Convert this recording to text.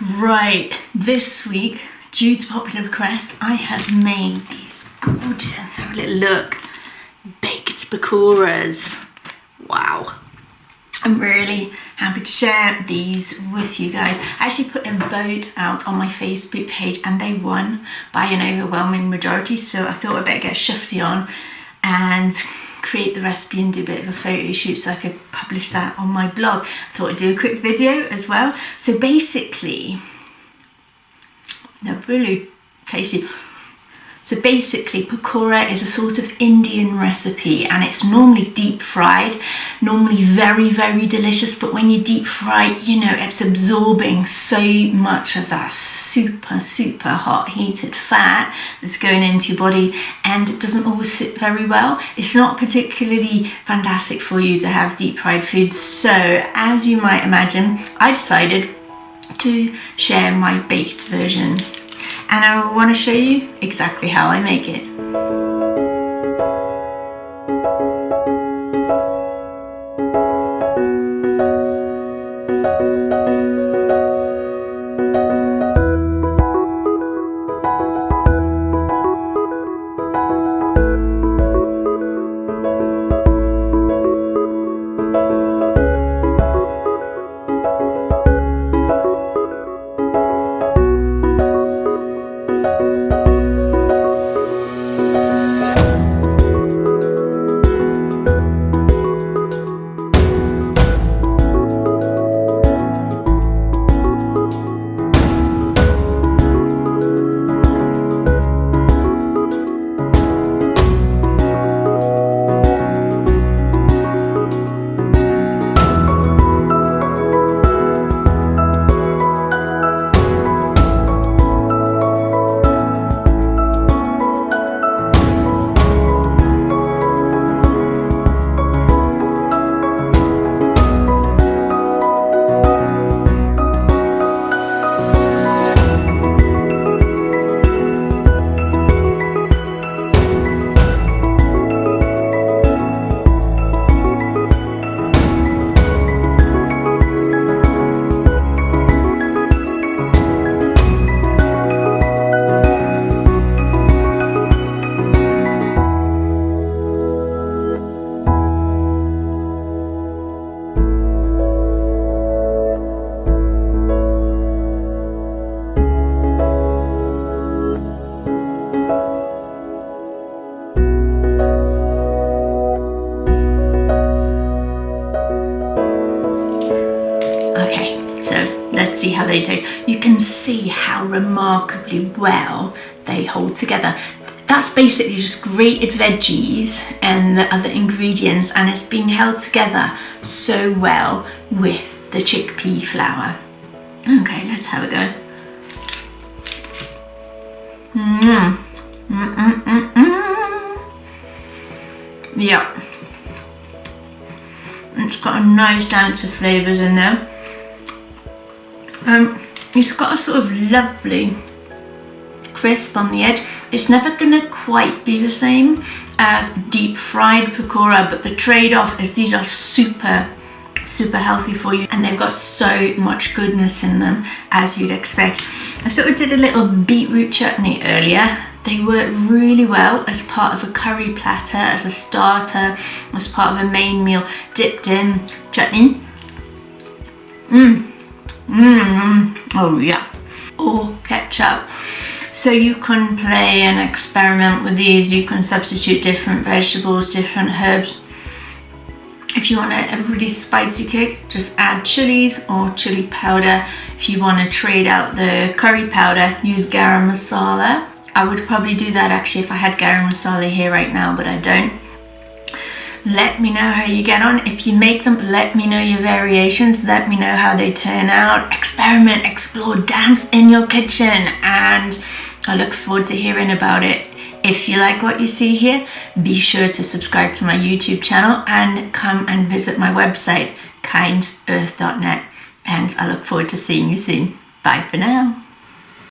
Right, this week, due to popular request, I have made these gorgeous, have a little look, baked pakoras. Wow. I'm really happy to share these with you guys. I actually put a vote out on my Facebook page and they won by an overwhelming majority, so I thought I'd better get shifty on and create the recipe and do a bit of a photo shoot so I could publish that on my blog. I thought I'd do a quick video as well. So basically, they're really tasty. So basically, pakora is a sort of Indian recipe and it's normally deep fried, normally very, very delicious, but when you deep fry, you know, it's absorbing so much of that super, super hot heated fat that's going into your body and it doesn't always sit very well. It's not particularly fantastic for you to have deep fried food. So as you might imagine, I decided to share my baked version. And I want to show you exactly how I make it. Let's see how they taste. You can see how remarkably well they hold together. That's basically just grated veggies and the other ingredients, and it's being held together so well with the chickpea flour. Okay, let's have a go. Yeah, it's got a nice dance of flavours in there. It's got a sort of lovely crisp on the edge. It's never gonna quite be the same as deep fried pakora, but the trade-off is these are super, super healthy for you and they've got so much goodness in them, as you'd expect. I sort of did a little beetroot chutney earlier. They work really well as part of a curry platter, as a starter, as part of a main meal, dipped in chutney. Oh yeah, or ketchup. So you can play and experiment with these. You can substitute different vegetables, different herbs. If you want a really spicy kick, just add chilies or chili powder. If you want to trade out the curry powder, use garam masala. I would probably do that actually if I had garam masala here right now, but I don't. Let me know how you get on. If you make them, let me know your variations. Let me know how they turn out. Experiment, explore, dance in your kitchen. And I look forward to hearing about it. If you like what you see here, be sure to subscribe to my YouTube channel and come and visit my website, kindearth.net. And I look forward to seeing you soon. Bye for now.